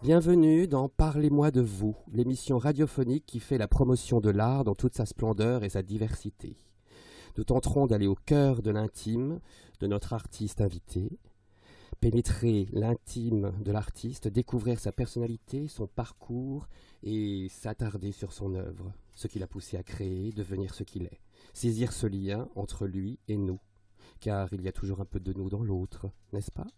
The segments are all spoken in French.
Bienvenue dans Parlez-moi de vous, l'émission radiophonique qui fait la promotion de l'art dans toute sa splendeur et sa diversité. Nous tenterons d'aller au cœur de l'intime de notre artiste invité, pénétrer l'intime de l'artiste, découvrir sa personnalité, son parcours et s'attarder sur son œuvre, ce qui l'a poussé à créer, devenir ce qu'il est. Saisir ce lien entre lui et nous, car il y a toujours un peu de nous dans l'autre, n'est-ce pas?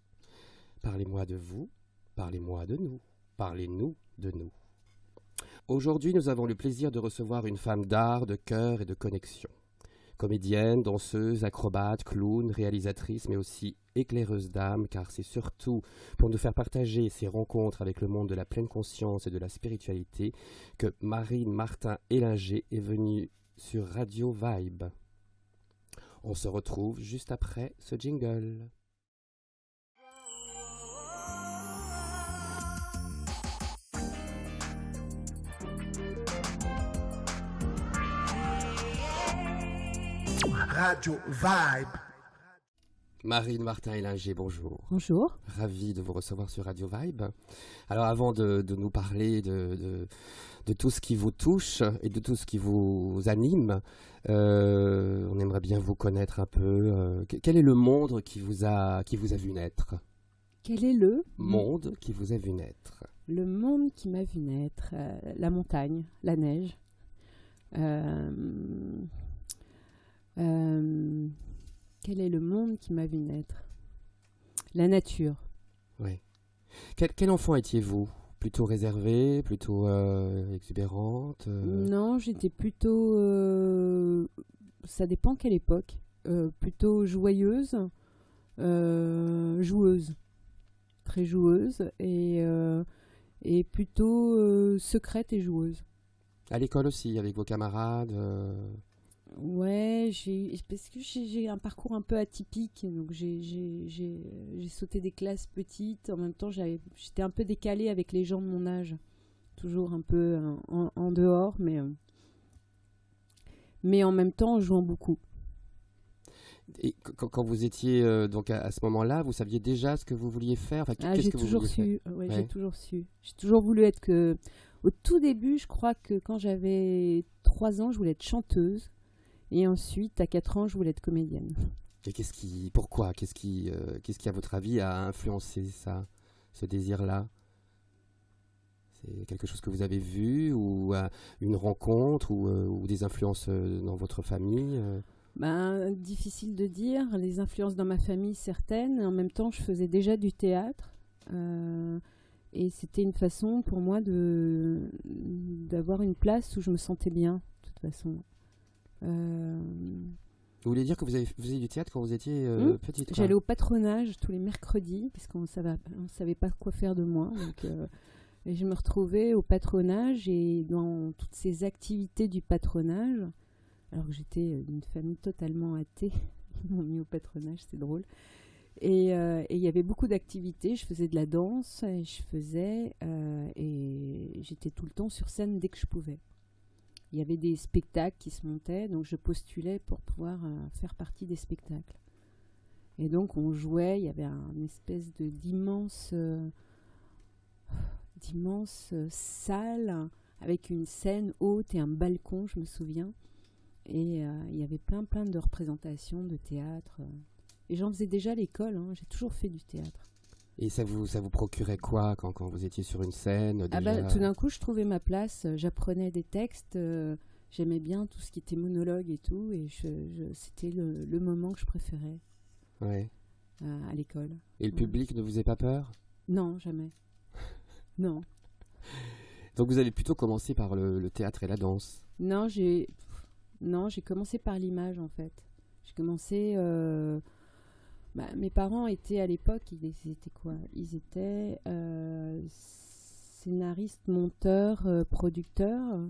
Parlez-moi de vous, parlez-moi de nous, parlez-nous de nous. Aujourd'hui, nous avons le plaisir de recevoir une femme d'art, de cœur et de connexion. Comédienne, danseuse, acrobate, clown, réalisatrice, mais aussi éclaireuse d'âme, car c'est surtout pour nous faire partager ces rencontres avec le monde de la pleine conscience et de la spiritualité que Marine Martin-Hélinger est venue sur Radio Vibe. On se retrouve juste après ce jingle. Radio Vibe. Marine Martin-Hélinger, bonjour. Bonjour. Ravi de vous recevoir sur Radio Vibe. Alors avant de nous parler de tout ce qui vous touche et de tout ce qui vous anime, on aimerait bien vous connaître un peu. Quel est le monde qui vous a vu naître? Quel est le monde qui vous a vu naître? Le monde qui m'a vu naître, la montagne, la neige. Quel est le monde qui m'a vu naître? La nature. Oui. Quel enfant étiez-vous? Plutôt réservée, plutôt exubérante? Non, j'étais plutôt... ça dépend quelle époque. Plutôt joyeuse, joueuse. Très joueuse et plutôt secrète et joueuse. À l'école aussi, avec vos camarades? Ouais, parce que j'ai un parcours un peu atypique, donc j'ai sauté des classes petites. En même temps, j'étais un peu décalée avec les gens de mon âge, toujours un peu en dehors, mais en même temps en jouant beaucoup. Et quand vous étiez donc à ce moment-là, vous saviez déjà ce que vous vouliez faire? Enfin, qu'est-ce J'ai que vous toujours vouliez su. faire? Ouais, Ouais. j'ai toujours su. J'ai toujours voulu être que. Au tout début, je crois que quand j'avais 3 ans, je voulais être chanteuse. Et ensuite, à 4 ans, je voulais être comédienne. Et pourquoi? Qu'est-ce qui, à votre avis, a influencé ça, ce désir-là? C'est quelque chose que vous avez vu ou une rencontre ou des influences dans votre famille? Difficile de dire. Les influences dans ma famille, certaines. En même temps, je faisais déjà du théâtre. Et c'était une façon pour moi d'avoir une place où je me sentais bien, de toute façon. Vous voulez dire que vous faisiez du théâtre quand vous étiez petite, quoi? J'allais au patronage tous les mercredis, puisqu'on ne savait pas quoi faire de moi. Donc, et je me retrouvais au patronage et dans toutes ces activités du patronage, alors que j'étais d'une famille totalement athée. Ils m'ont mis au patronage, c'est drôle. Et il y avait beaucoup d'activités. Je faisais de la danse et et j'étais tout le temps sur scène dès que je pouvais. Il y avait des spectacles qui se montaient, donc je postulais pour pouvoir faire partie des spectacles. Et donc on jouait, il y avait une espèce d'immense salle avec une scène haute et un balcon, je me souviens. Et il y avait plein de représentations de théâtre. Et j'en faisais déjà à l'école, hein. J'ai toujours fait du théâtre. Et ça vous procurait quoi quand vous étiez sur une scène déjà? Tout d'un coup, je trouvais ma place, j'apprenais des textes, j'aimais bien tout ce qui était monologue et tout, et c'était le moment que je préférais Ouais. à l'école. Et le public ne vous faisait pas peur? Non, jamais. Non. Donc vous avez plutôt commencé par le théâtre et la danse? Non, j'ai commencé par l'image, en fait. J'ai commencé... mes parents étaient à l'époque, ils étaient quoi? Ils étaient scénaristes, monteurs, producteurs.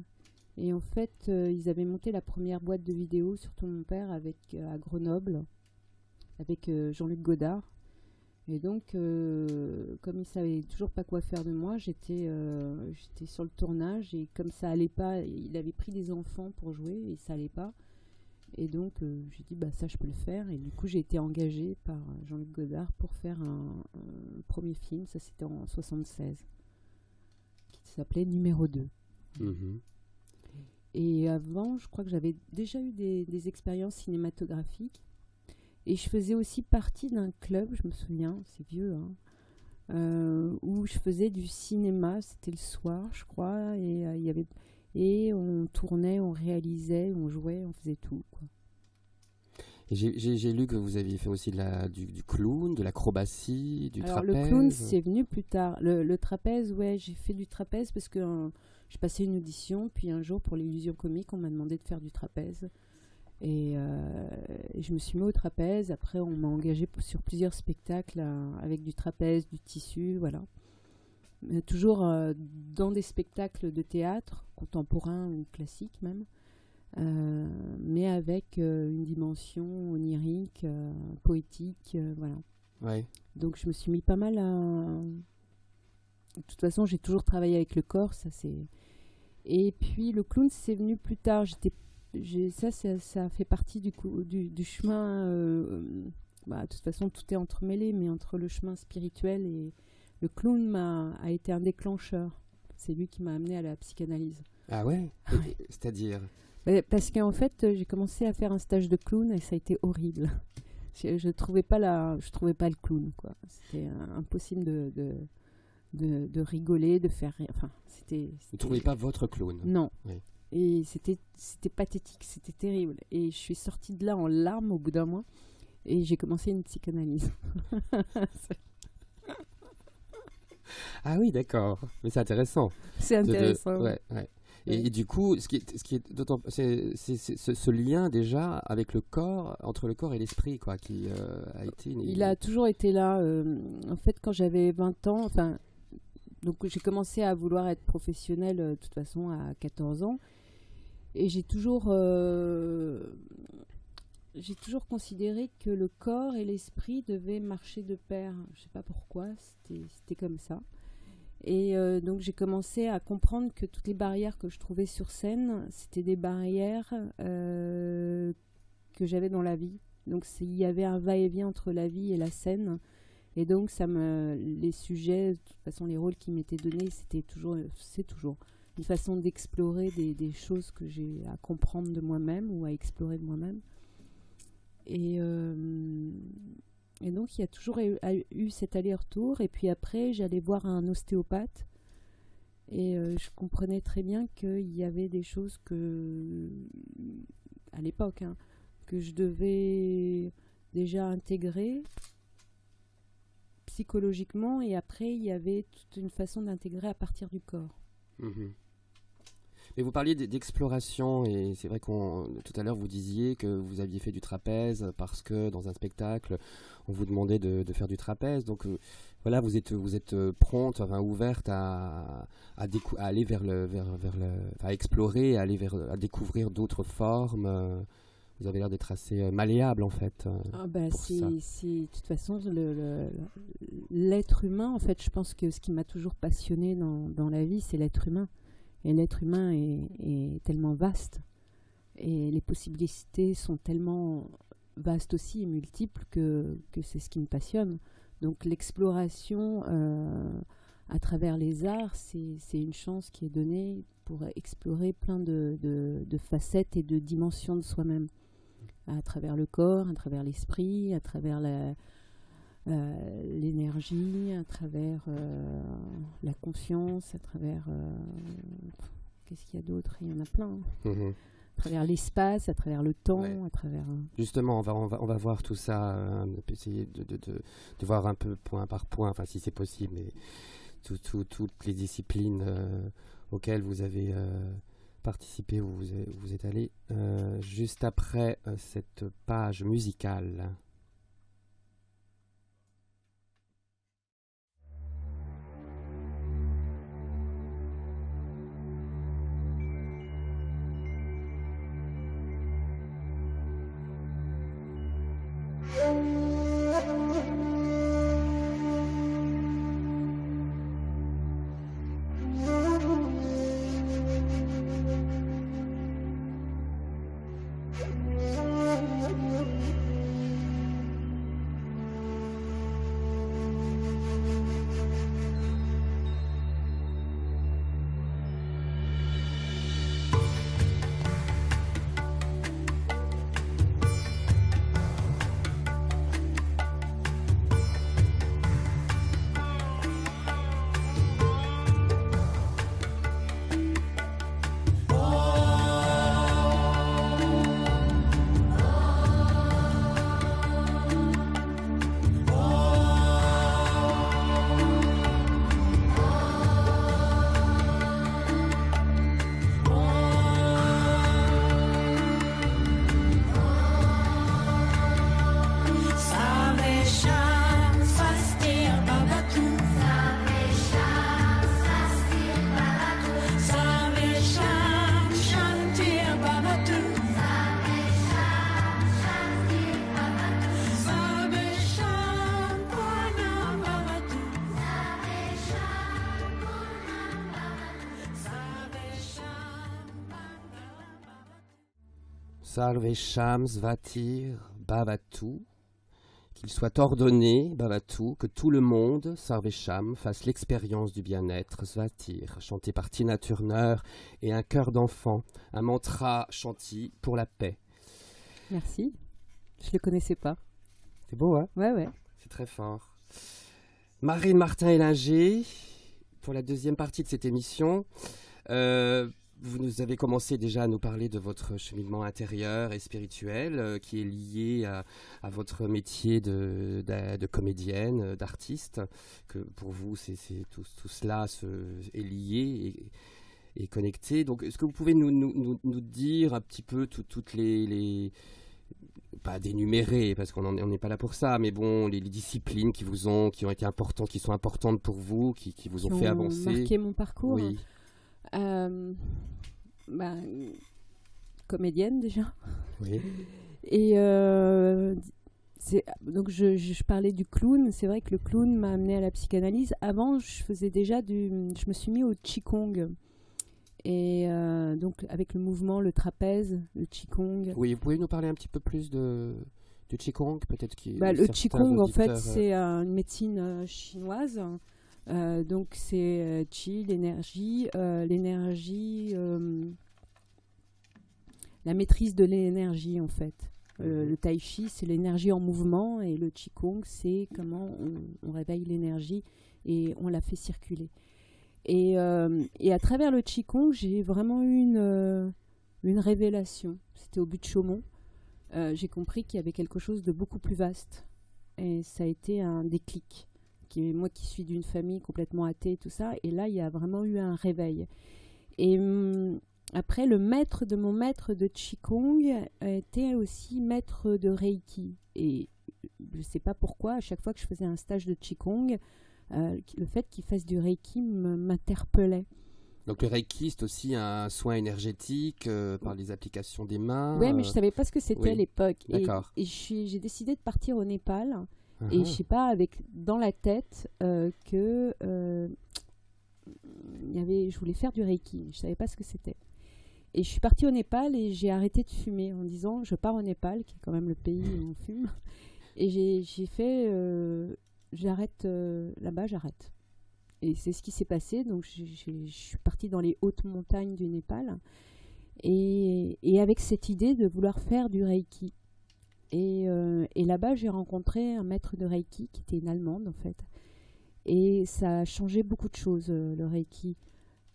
Et en fait, ils avaient monté la première boîte de vidéo, surtout mon père, à Grenoble, avec Jean-Luc Godard. Et donc, comme il savait toujours pas quoi faire de moi, j'étais sur le tournage et comme ça allait pas, il avait pris des enfants pour jouer et ça allait pas. Et donc, j'ai dit, ça, je peux le faire. Et du coup, j'ai été engagée par Jean-Luc Godard pour faire un premier film. Ça, c'était en 76. s'appelait Numéro 2. Mhm. Et avant, je crois que j'avais déjà eu des expériences cinématographiques. Et je faisais aussi partie d'un club, je me souviens, c'est vieux, hein, où je faisais du cinéma. C'était le soir, je crois. Et on tournait, on réalisait, on jouait, on faisait tout, quoi. Et j'ai lu que vous aviez fait aussi du clown, de l'acrobatie, du Alors trapèze. le clown, c'est venu plus tard. Le trapèze, ouais, j'ai fait du trapèze parce que je passais une audition, puis un jour pour l'illusion comique, on m'a demandé de faire du trapèze. Et je me suis mis au trapèze. Après, on m'a engagé sur plusieurs spectacles avec du trapèze, du tissu, voilà. Mais toujours dans des spectacles de théâtre, contemporain ou classique même, mais avec une dimension onirique, poétique, voilà. Ouais. Donc je me suis mis pas mal à... De toute façon, j'ai toujours travaillé avec le corps, ça c'est... Et puis le clown, c'est venu plus tard. Ça fait partie du chemin. De toute façon, tout est entremêlé, mais entre le chemin spirituel et le clown a été un déclencheur. C'est lui qui m'a amené à la psychanalyse. Ah ouais, Ouais. C'est-à-dire Parce qu'en fait, j'ai commencé à faire un stage de clown et ça a été horrible. Je trouvais pas le clown, quoi. C'était impossible de rigoler, de faire rire. Enfin, vous ne trouvez pas votre clown? Non. Oui. Et c'était pathétique, c'était terrible. Et je suis sortie de là en larmes au bout d'un mois et j'ai commencé une psychanalyse. Ah oui, d'accord. Mais c'est intéressant. C'est intéressant. Ouais. Et du coup, ce qui est d'autant, c'est ce lien déjà avec le corps, entre le corps et l'esprit, quoi, qui a été. Il a toujours été là. En fait, quand j'avais 20 ans, enfin, donc j'ai commencé à vouloir être professionnelle de toute façon à 14 ans. Et j'ai toujours considéré que le corps et l'esprit devaient marcher de pair. Je sais pas pourquoi, c'était comme ça. Et donc j'ai commencé à comprendre que toutes les barrières que je trouvais sur scène, c'était des barrières que j'avais dans la vie. Donc il y avait un va-et-vient entre la vie et la scène. Et donc les sujets, de toute façon les rôles qui m'étaient donnés, c'est toujours une façon d'explorer des choses que j'ai à comprendre de moi-même ou à explorer de moi-même. Et donc, il y a toujours eu cet aller-retour. Et puis après, j'allais voir un ostéopathe. Et je comprenais très bien qu'il y avait des choses à l'époque, hein, que je devais déjà intégrer psychologiquement. Et après, il y avait toute une façon d'intégrer à partir du corps. Mhm. Mais vous parliez d'exploration, et c'est vrai tout à l'heure vous disiez que vous aviez fait du trapèze parce que dans un spectacle on vous demandait de faire du trapèze. Donc voilà, vous êtes prompte, enfin, ouverte à aller à explorer, à découvrir d'autres formes. Vous avez l'air d'être assez malléable en fait. De toute façon l'être humain, en fait, je pense que ce qui m'a toujours passionné dans la vie, c'est l'être humain. Et l'être humain est tellement vaste et les possibilités sont tellement vastes aussi et multiples que c'est ce qui me passionne. Donc l'exploration à travers les arts, c'est une chance qui est donnée pour explorer plein de facettes et de dimensions de soi-même, à travers le corps, à travers l'esprit, à travers l'énergie, à travers la conscience, à travers qu'est-ce qu'il y a d'autre? Il y en a plein. Mhm. À travers l'espace, à travers le temps, Ouais. à travers... Justement, on va voir tout ça, essayer de voir un peu point par point, enfin si c'est possible, mais toutes les disciplines auxquelles vous avez participé, où vous êtes allé, juste après cette page musicale. Salve Shams Vatir Bhavatu, qu'il soit ordonné, Bhavatu, que tout le monde, Salve Sham, fasse l'expérience du bien-être, Svatir, chanté par Tina Turner, et un chœur d'enfant, un mantra chanti pour la paix. Merci. Je le connaissais pas. C'est beau, hein? Ouais. C'est très fort. Marine Martin-Hélinger, pour la deuxième partie de cette émission, vous nous avez commencé déjà à nous parler de votre cheminement intérieur et spirituel qui est lié à votre métier de comédienne, d'artiste, que pour vous, tout cela est lié et connecté. Donc, est-ce que vous pouvez nous dire un petit peu toutes les pas d'énumérer, parce qu'on n'est pas là pour ça, mais bon, les disciplines qui ont été importantes, qui sont importantes pour vous, qui vous ont fait avancer. Marqué mon parcours. Oui. Comédienne déjà. Oui. Et donc je parlais du clown. C'est vrai que le clown m'a amené à la psychanalyse. Avant, je me suis mis au qigong. Et donc avec le mouvement, le trapèze, le qigong. Oui, vous pouvez nous parler un petit peu plus du qigong, peut-être le qigong, en fait, c'est une médecine chinoise. Donc c'est qi, l'énergie, la maîtrise de l'énergie en fait. Le tai chi, c'est l'énergie en mouvement, et le qigong, c'est comment on réveille l'énergie et on la fait circuler. Et à travers le qigong, j'ai vraiment eu une révélation. C'était au but de Chaumont. J'ai compris qu'il y avait quelque chose de beaucoup plus vaste, et ça a été un déclic. Moi qui suis d'une famille complètement athée, tout ça, et là il y a vraiment eu un réveil. Et après, le maître de mon maître de qigong était aussi maître de reiki, et je ne sais pas pourquoi, à chaque fois que je faisais un stage de qigong, le fait qu'il fasse du reiki m'interpellait. Donc le reiki, c'est aussi un soin énergétique par les applications des mains. Oui, mais je ne savais pas ce que c'était à l'époque. D'accord. Et j'ai décidé de partir au Népal. Et je sais pas, dans la tête que je voulais faire du Reiki. Je savais pas ce que c'était. Et je suis partie au Népal et j'ai arrêté de fumer en disant je pars au Népal, qui est quand même le pays où on fume. Et j'ai fait j'arrête là-bas, j'arrête. Et c'est ce qui s'est passé. Donc je suis partie dans les hautes montagnes du Népal et avec cette idée de vouloir faire du Reiki. Et là-bas, j'ai rencontré un maître de Reiki qui était une Allemande, en fait. Et ça a changé beaucoup de choses, le Reiki.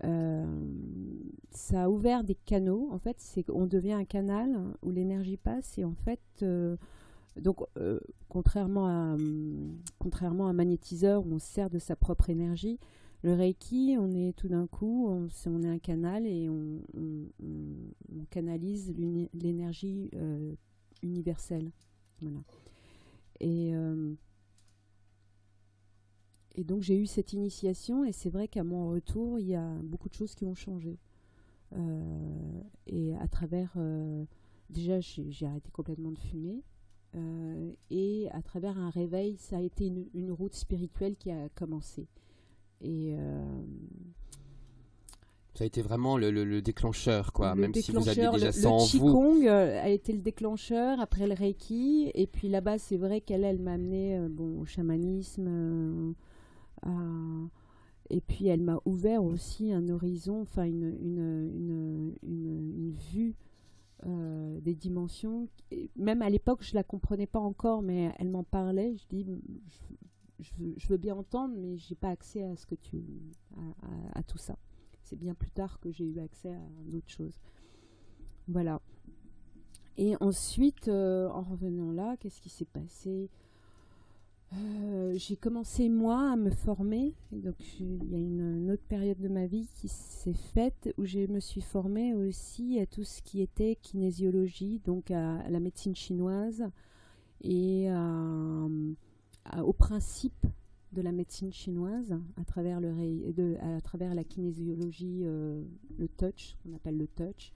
Ça a ouvert des canaux. En fait, on devient un canal où l'énergie passe. Et en fait, contrairement à un magnétiseur où on se sert de sa propre énergie, le Reiki, on est tout d'un coup, on est un canal et on canalise l'énergie universelle. Voilà. Et donc j'ai eu cette initiation, et c'est vrai qu'à mon retour, il y a beaucoup de choses qui ont changé. Et à travers... déjà, j'ai arrêté complètement de fumer. Et à travers un réveil, ça a été une route spirituelle qui a commencé. Et... ça a été vraiment le déclancheur, quoi. Même si vous aviez déjà le ça en vous. Le qigong a été le déclencheur, après le Reiki. Et puis là-bas, c'est vrai qu'elle m'a amené au chamanisme. Et puis elle m'a ouvert aussi un horizon, enfin une vue des dimensions. Même à l'époque, je ne la comprenais pas encore, mais elle m'en parlait. Je dis, je veux bien entendre, mais je n'ai pas accès à, à tout ça. C'est bien plus tard que j'ai eu accès à d'autres choses. Voilà. Et ensuite, en revenant là, qu'est-ce qui s'est passé ? J'ai commencé, moi, à me former. Et donc, il y a une autre période de ma vie qui s'est faite où je me suis formée aussi à tout ce qui était kinésiologie, donc à la médecine chinoise et au principe de la médecine chinoise à travers la kinésiologie, le touch, qu'on appelle le touch,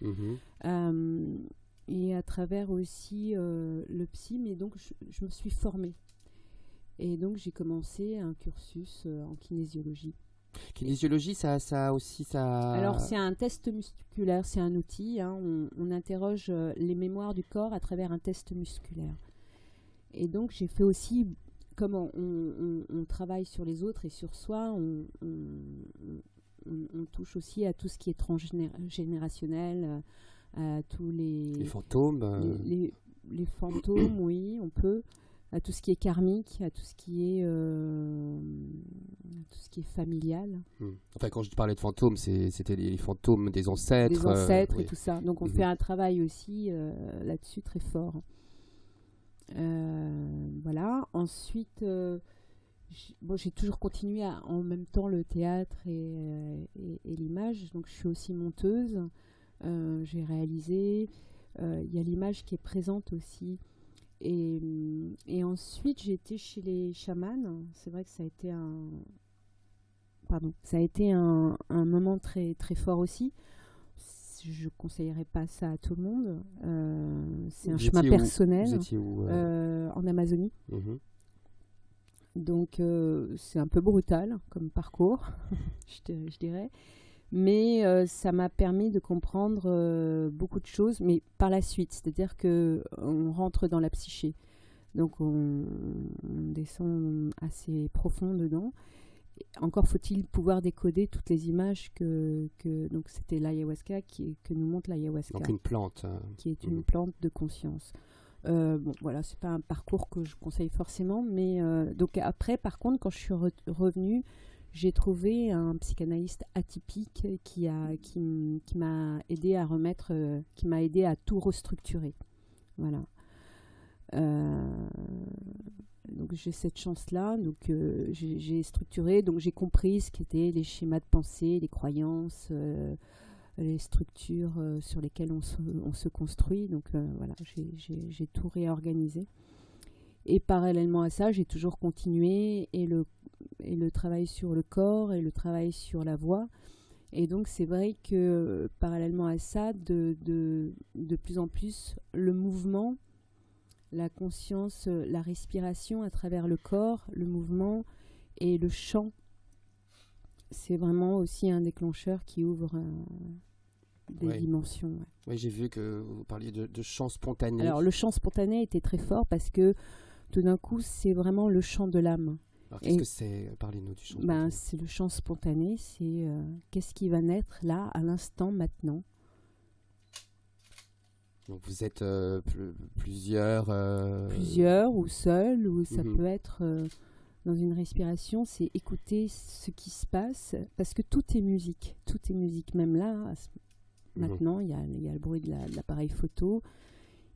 et à travers aussi le psy. Mais donc je me suis formée, et donc j'ai commencé un cursus en kinésiologie. Kinésiologie, ça aussi, ça... Alors, c'est un test musculaire, c'est un outil. Hein, on interroge les mémoires du corps à travers un test musculaire. Et donc, j'ai fait aussi, comme on travaille sur les autres et sur soi, on touche aussi à tout ce qui est transgénérationnel, à tous Les fantômes. les fantômes, oui, on peut, à tout ce qui est karmique, à tout ce qui est familial. Enfin, quand je parlais de fantômes, c'était les fantômes des ancêtres. Des ancêtres et oui. tout ça. Donc on fait un travail aussi là-dessus très fort. Voilà. Ensuite, j'ai toujours continué en même temps le théâtre et l'image. Donc je suis aussi monteuse. J'ai réalisé. Il y a l'image qui est présente aussi. Et ensuite, j'ai été chez les chamans. C'est vrai que ça a été un moment très, très fort aussi. Je ne conseillerais pas ça à tout le monde. C'est un chemin personnel. Vous étiez où en Amazonie. Donc, c'est un peu brutal comme parcours, je dirais. Mais ça m'a permis de comprendre beaucoup de choses, mais par la suite. C'est-à-dire qu'on rentre dans la psyché. Donc, on descend assez profond dedans. Encore faut-il pouvoir décoder toutes les images donc c'était l'ayahuasca que nous montre l'ayahuasca. Donc une plante. Qui est une plante de conscience. Bon, voilà, c'est pas un parcours que je conseille forcément, mais donc après, par contre, quand je suis revenue, j'ai trouvé un psychanalyste atypique qui m'a aidé à qui m'a aidé à tout restructurer. Voilà. Donc j'ai cette chance-là, donc j'ai structuré, donc j'ai compris ce qu'étaient les schémas de pensée, les croyances, les structures sur lesquelles on se construit. Donc voilà, j'ai tout réorganisé. Et parallèlement à ça, j'ai toujours continué et le travail sur le corps et le travail sur la voix. Et donc c'est vrai que parallèlement à ça, de plus en plus, le mouvement, la conscience, la respiration à travers le corps, le mouvement et le chant, c'est vraiment aussi un déclencheur qui ouvre des dimensions. Ouais. Oui, j'ai vu que vous parliez de chant spontané. Alors le chant spontané était très fort parce que tout d'un coup, c'est vraiment le chant de l'âme. Alors qu'est-ce que c'est? Parlez-nous du chant spontané. C'est le chant spontané, c'est qu'est-ce qui va naître là, à l'instant, maintenant. Donc vous êtes plusieurs ou seuls, ou ça peut être dans une respiration, c'est écouter ce qui se passe, parce que tout est musique, même là, maintenant, il y a le bruit de l'appareil photo,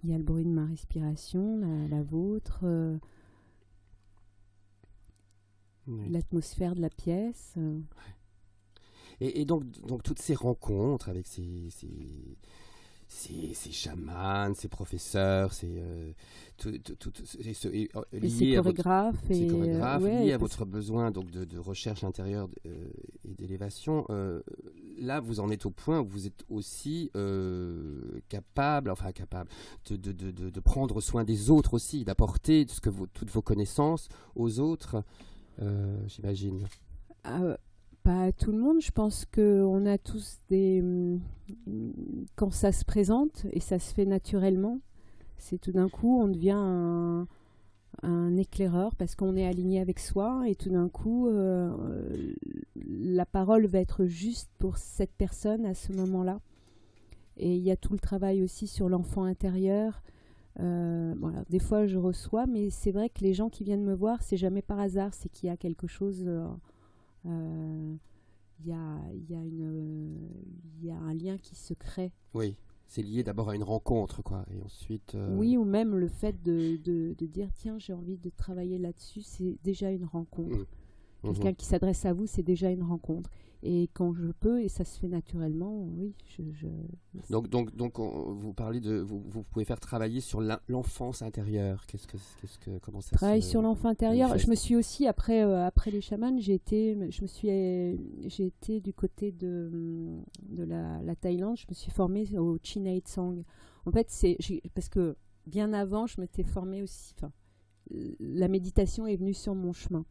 il y a le bruit de ma respiration, la vôtre, l'atmosphère de la pièce. Et donc toutes ces rencontres avec ces chamans, ces professeurs, ces chorégraphes, liés à votre besoin donc de recherche intérieure et d'élévation. Là, vous en êtes au point où vous êtes aussi capable de prendre soin des autres aussi, d'apporter toutes vos connaissances aux autres, j'imagine. Pas à tout le monde, je pense qu'on a tous quand ça se présente, et ça se fait naturellement, c'est tout d'un coup, on devient un éclaireur, parce qu'on est aligné avec soi, et tout d'un coup, la parole va être juste pour cette personne à ce moment-là. Et il y a tout le travail aussi sur l'enfant intérieur. Voilà, des fois, je reçois, mais c'est vrai que les gens qui viennent me voir, c'est jamais par hasard, c'est qu'il y a quelque chose... il y a un lien qui se crée. Oui, c'est lié d'abord à une rencontre, quoi, et ensuite... Oui, ou même le fait de dire, tiens, j'ai envie de travailler là-dessus, c'est déjà une rencontre. Quelqu'un qui s'adresse à vous, c'est déjà une rencontre. Et quand je peux, et ça se fait naturellement, oui. Donc vous parlez vous pouvez faire travailler sur l'enfance intérieure. Comment ça Travail sur l'enfant intérieur. manifeste. Je me suis aussi après les chamans, j'ai été du côté de la Thaïlande. Je me suis formée au Chinei Tsang. En fait, parce que bien avant, je m'étais formée aussi. Enfin, la méditation est venue sur mon chemin.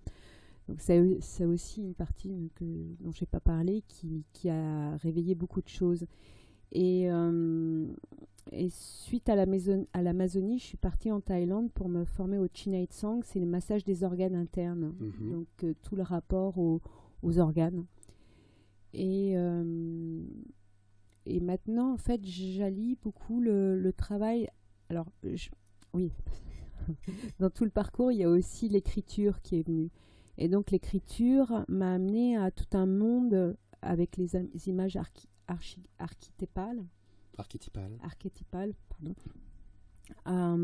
Donc c'est aussi une partie dont je n'ai pas parlé qui a réveillé beaucoup de choses. Et suite à l'Amazonie, je suis partie en Thaïlande pour me former au Chinate Sang, c'est le massage des organes internes, donc tout le rapport aux organes. Et maintenant, en fait, j'allie beaucoup le travail. Alors, oui, dans tout le parcours, il y a aussi l'écriture qui est venue. Et donc, l'écriture m'a amenée à tout un monde avec les images archétypales, à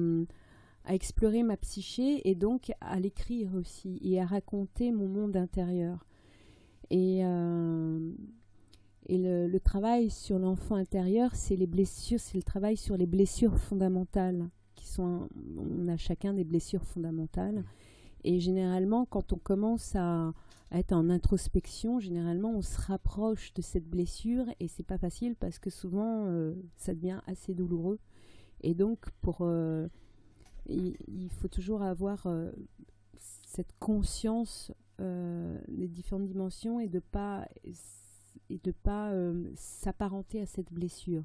explorer ma psyché et donc à l'écrire aussi et à raconter mon monde intérieur. Et le travail sur l'enfant intérieur, c'est le travail sur les blessures fondamentales on a chacun des blessures fondamentales. Et généralement, quand on commence à être en introspection, généralement, on se rapproche de cette blessure et c'est pas facile parce que souvent, ça devient assez douloureux. Et donc, il faut toujours avoir cette conscience des différentes dimensions et de pas s'apparenter à cette blessure.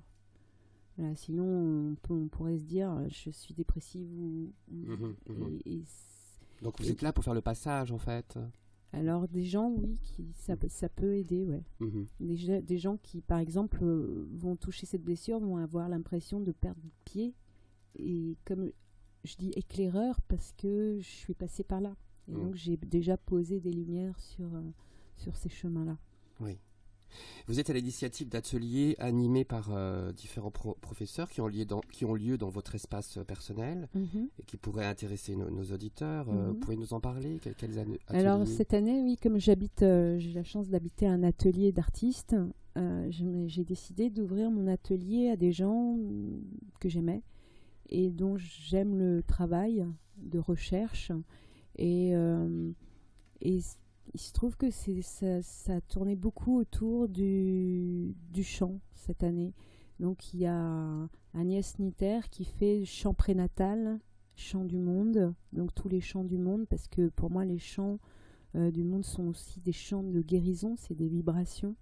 Voilà, sinon, on pourrait se dire je suis dépressive donc vous êtes là pour faire le passage en fait. Alors des gens, oui, ça peut aider, ouais. Des gens qui, par exemple, vont toucher cette blessure, vont avoir l'impression de perdre pied. Et comme je dis éclaireur, parce que je suis passée par là. Et donc j'ai déjà posé des lumières sur ces chemins-là. Oui. Vous êtes à l'initiative d'ateliers animés par différents professeurs qui ont lieu dans votre espace personnel et qui pourraient intéresser nos auditeurs. Vous pouvez nous en parler? Quels ateliers? Alors cette année, oui, comme j'ai la chance d'habiter un atelier d'artistes, j'ai décidé d'ouvrir mon atelier à des gens que j'aimais et dont j'aime le travail de recherche. Et il se trouve que ça tournait beaucoup autour du chant cette année. Donc il y a Agnès Nitter qui fait chant prénatal, chant du monde, donc tous les chants du monde, parce que pour moi les chants du monde sont aussi des chants de guérison, c'est des vibrations.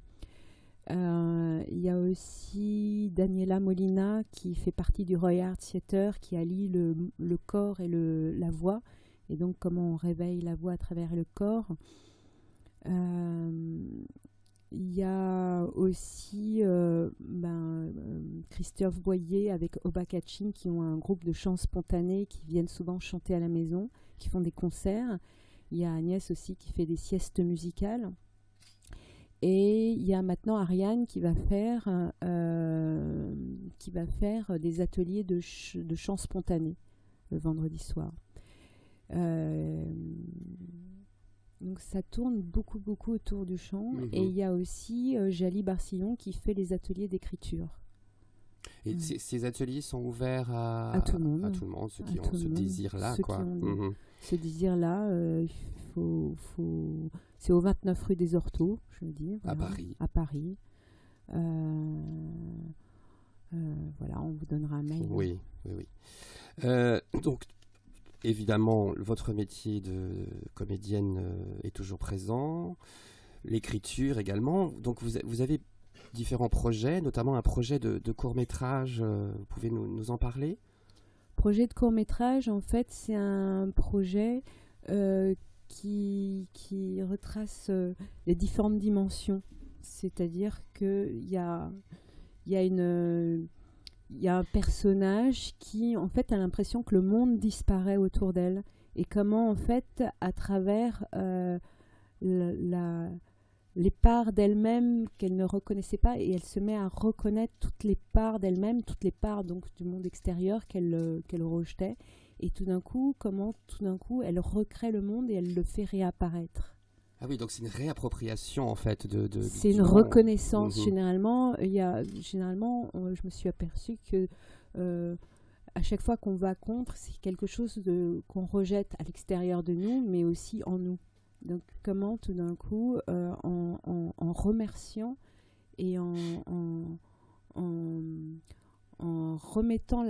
Il y a aussi Daniela Molina qui fait partie du Roy Art Theatre, qui allie le corps et la voix, et donc comment on réveille la voix à travers le corps. Il y a aussi Christophe Boyer avec Oba Kachin qui ont un groupe de chants spontanés qui viennent souvent chanter à la maison, qui font des concerts. Il y a Agnès aussi qui fait des siestes musicales. Et il y a maintenant Ariane qui va faire des ateliers de chants spontanés le vendredi soir. Donc ça tourne beaucoup autour du chant. Et il y a aussi Jali Barcillon qui fait les ateliers d'écriture. Et ces ateliers sont ouverts à tout le monde. À tout le monde, ceux qui ont ce désir-là. Ce désir-là, c'est au 29 rue des Orteaux, je veux dire. Voilà, à Paris. Voilà, on vous donnera un mail. Oui. Donc, évidemment, votre métier de comédienne est toujours présent, l'écriture également. Donc vous avez différents projets, notamment un projet de court-métrage. Vous pouvez nous en parler? Projet de court-métrage, en fait, c'est un projet qui retrace les différentes dimensions. C'est-à-dire qu'il y a un personnage qui, en fait, a l'impression que le monde disparaît autour d'elle. Et comment, en fait, à travers les parts d'elle-même qu'elle ne reconnaissait pas, et elle se met à reconnaître toutes les parts d'elle-même, toutes les parts donc du monde extérieur qu'elle rejetait. Et tout d'un coup, elle recrée le monde et elle le fait réapparaître. Ah oui, donc c'est une réappropriation en fait c'est une reconnaissance. Généralement, je me suis aperçue que à chaque fois qu'on va contre, c'est quelque chose qu'on rejette à l'extérieur de nous, mais aussi en nous. Donc comment tout d'un coup, en remerciant et en remettant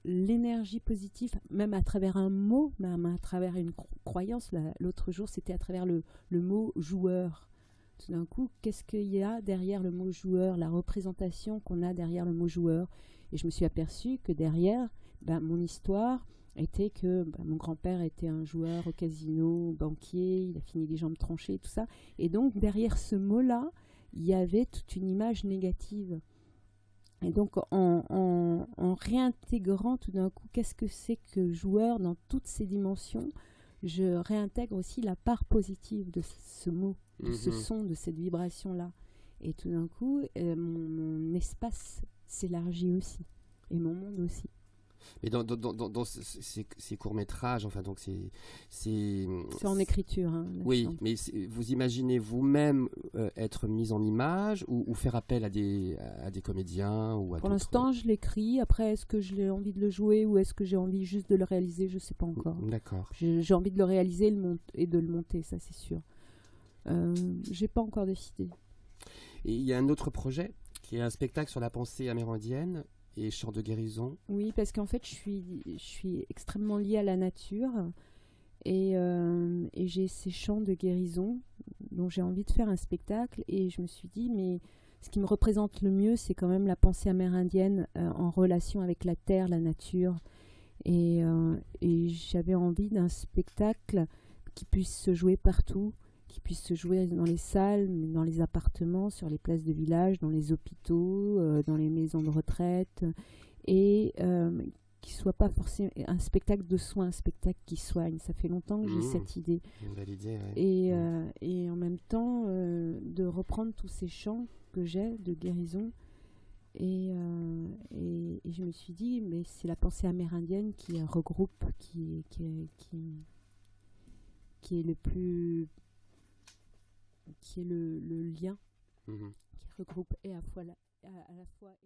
l'énergie positive, même à travers un mot, même à travers une croyance. L'autre jour, c'était à travers le mot joueur. Tout d'un coup, qu'est-ce qu'il y a derrière le mot joueur, la représentation qu'on a derrière le mot joueur. Et je me suis aperçue que derrière, mon histoire était que mon grand-père était un joueur au casino, banquier, il a fini les jambes tranchées, tout ça. Et donc, derrière ce mot-là, il y avait toute une image négative. Et donc, en réintégrant tout d'un coup, qu'est-ce que c'est que joueur dans toutes ses dimensions, je réintègre aussi la part positive de ce mot, de ce son, de cette vibration-là. Et tout d'un coup, mon espace s'élargit aussi, et mon monde aussi. Mais dans ces courts-métrages, enfin, donc c'est en écriture. Hein, oui, mais vous imaginez vous-même être mise en image ou faire appel à des comédiens ou à Pour l'instant, je l'écris. Après, est-ce que j'ai envie de le jouer ou est-ce que j'ai envie juste de le réaliser? Je ne sais pas encore. D'accord. J'ai envie de le réaliser et de le monter, ça c'est sûr. Je n'ai pas encore décidé. Et il y a un autre projet qui est un spectacle sur la pensée amérindienne et chant de guérison. Oui, parce qu'en fait, je suis extrêmement liée à la nature et j'ai ces chants de guérison dont j'ai envie de faire un spectacle. Et je me suis dit, mais ce qui me représente le mieux, c'est quand même la pensée amérindienne en relation avec la terre, la nature. Et j'avais envie d'un spectacle qui puisse se jouer partout, qui puisse se jouer dans les salles, dans les appartements, sur les places de village, dans les hôpitaux, dans les maisons de retraite, et qui soit pas forcément un spectacle de soins, un spectacle qui soigne. Ça fait longtemps que j'ai cette idée. Une belle idée, ouais. Et en même temps, de reprendre tous ces chants que j'ai de guérison. Et je me suis dit, mais c'est la pensée amérindienne qui regroupe, qui est le plus... qui est le lien qui regroupe et à la fois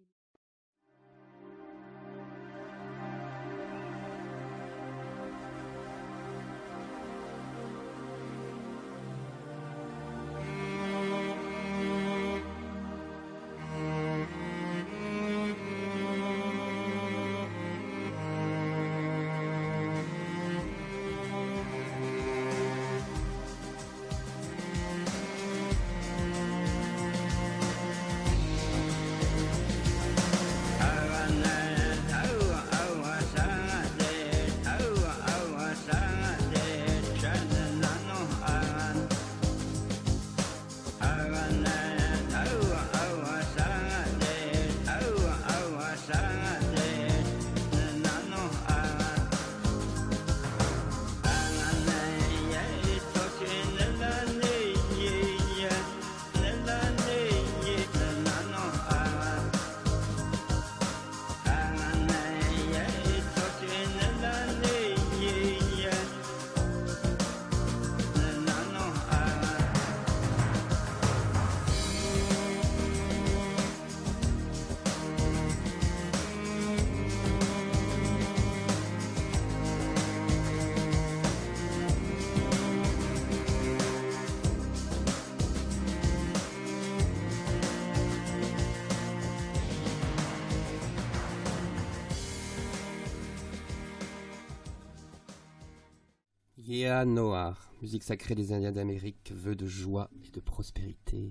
Yea Noir, musique sacrée des Indiens d'Amérique, vœu de joie et de prospérité.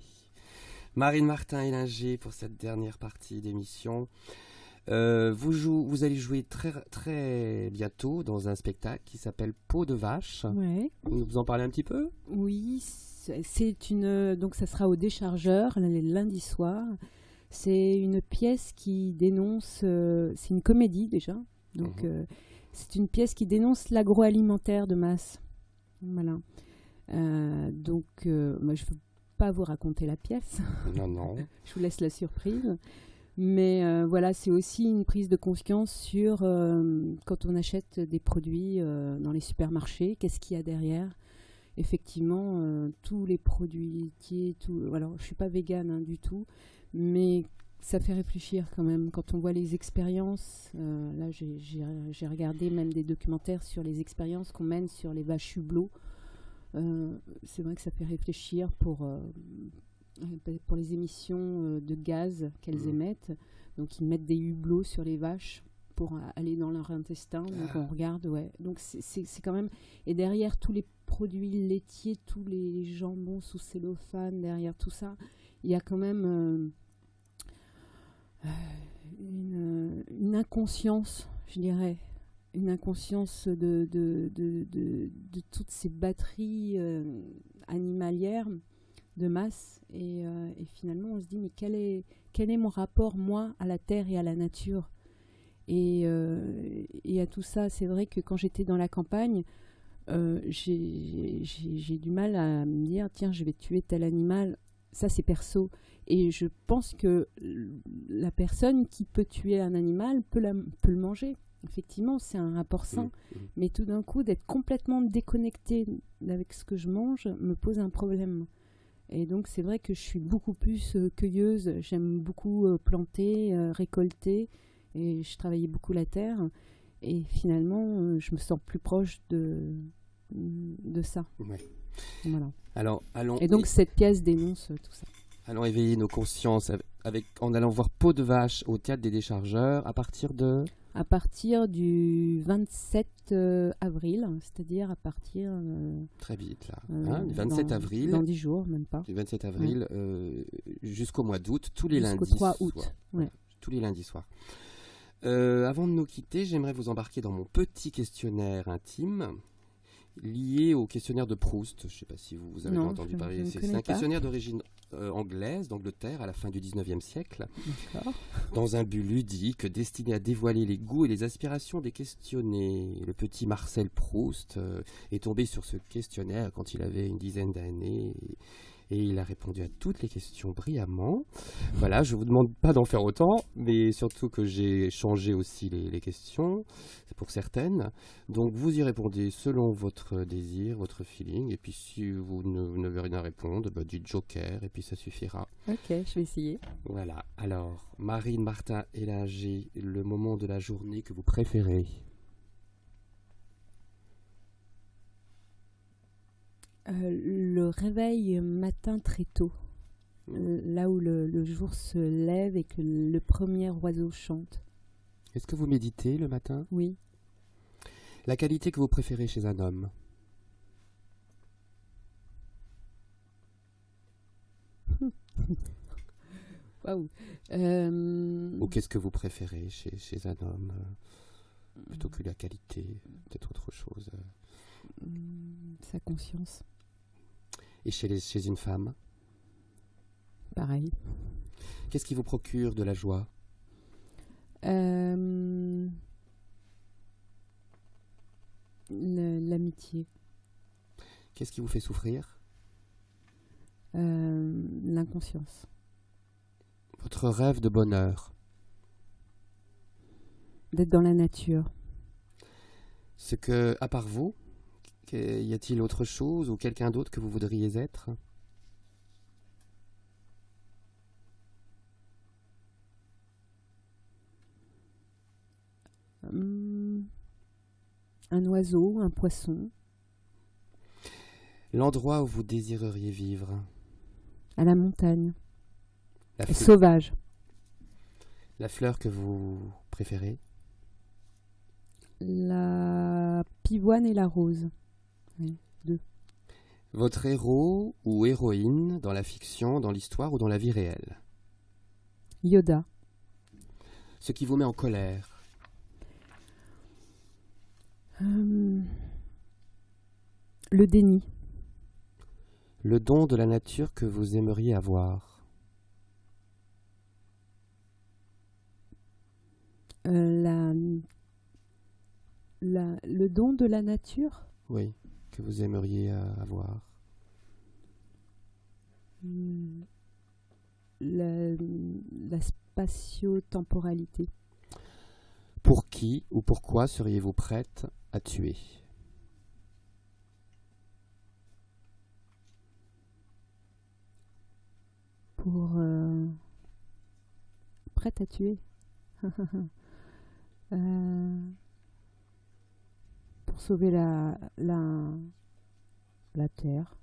Marine Martin-Hélinger pour cette dernière partie d'émission. Vous allez jouer très, très bientôt dans un spectacle qui s'appelle Peau de vache. Ouais. Vous en parlez un petit peu? Oui, donc ça sera au Déchargeur le lundi soir. C'est une pièce qui dénonce, c'est une comédie déjà, donc c'est une pièce qui dénonce l'agroalimentaire de masse. Voilà. Donc moi je ne veux pas vous raconter la pièce. Non. Je vous laisse la surprise. Mais voilà, c'est aussi une prise de conscience sur quand on achète des produits dans les supermarchés, qu'est-ce qu'il y a derrière. Effectivement, tous les produits laitiers, alors je ne suis pas végane du tout, mais ça fait réfléchir quand même quand on voit les expériences. Là, j'ai regardé même des documentaires sur les expériences qu'on mène sur les vaches hublots. C'est vrai que ça fait réfléchir pour les émissions de gaz qu'elles émettent. Donc ils mettent des hublots sur les vaches pour aller dans leur intestin. Donc on regarde, ouais. Donc c'est quand même... Et derrière tous les produits laitiers, tous les jambons sous cellophane, derrière tout ça, il y a quand même une inconscience, je dirais. Une inconscience de toutes ces batteries animalières de masse. Et finalement, on se dit, mais quel est mon rapport, moi, à la terre et à la nature ? Et à tout ça, c'est vrai que quand j'étais dans la campagne, j'ai du mal à me dire, tiens, je vais tuer tel animal. Ça, c'est perso. Et je pense que la personne qui peut tuer un animal peut le manger. Effectivement, c'est un rapport sain. Mais tout d'un coup, d'être complètement déconnecté avec ce que je mange me pose un problème. Et donc, c'est vrai que je suis beaucoup plus cueilleuse. J'aime beaucoup planter, récolter. Et je travaillais beaucoup la terre. Et finalement, je me sens plus proche de ça. Ouais. Voilà. Alors, et donc, cette pièce dénonce tout ça. Allons éveiller nos consciences en allant voir Peau de Vache au Théâtre des Déchargeurs à partir du 27 avril, c'est-à-dire à partir... très vite, là. Du 27 avril. Dans 10 jours, même pas. Du 27 avril jusqu'au mois d'août, tous les lundis. Jusqu'au 3 août. Soirs. Ouais. Voilà, tous les lundis soirs. Avant de nous quitter, j'aimerais vous embarquer dans mon petit questionnaire intime lié au questionnaire de Proust. Je ne sais pas si vous avez entendu parler. C'est un questionnaire d'origine anglaise, d'Angleterre, à la fin du 19e siècle. D'accord. Dans un but ludique, destiné à dévoiler les goûts et les aspirations des questionnés. Le petit Marcel Proust est tombé sur ce questionnaire quand il avait une dizaine d'années. Et il a répondu à toutes les questions brillamment. Voilà, je ne vous demande pas d'en faire autant, mais surtout que j'ai changé aussi les questions, c'est pour certaines. Donc vous y répondez selon votre désir, votre feeling. Et puis si vous n'avez rien à répondre, dites joker et puis ça suffira. Ok, je vais essayer. Voilà, alors Marine Martin Hélinger, le moment de la journée que vous préférez? Le réveil matin très tôt, là où le jour se lève et que le premier oiseau chante. Est-ce que vous méditez le matin? Oui. La qualité que vous préférez chez un homme? Waouh. Ou qu'est-ce que vous préférez chez un homme plutôt que la qualité, peut-être autre chose? Sa conscience. Et chez une femme? Pareil. Qu'est-ce qui vous procure de la joie? L'amitié. Qu'est-ce qui vous fait souffrir? L'inconscience. Votre rêve de bonheur? D'être dans la nature. Ce que, à part vous, y a-t-il autre chose ou quelqu'un d'autre que vous voudriez être? Un oiseau, un poisson. L'endroit où vous désireriez vivre? À la montagne. La sauvage. La fleur que vous préférez? La pivoine et la rose. Oui, 2. Votre héros ou héroïne dans la fiction, dans l'histoire ou dans la vie réelle? Yoda. Ce qui vous met en colère? Le déni. Le don de la nature que vous aimeriez avoir? Le don de la nature? Oui, que vous aimeriez avoir. La spatio-temporalité. Pour qui ou pourquoi seriez-vous prête à tuer? Prête à tuer. Pour sauver la terre.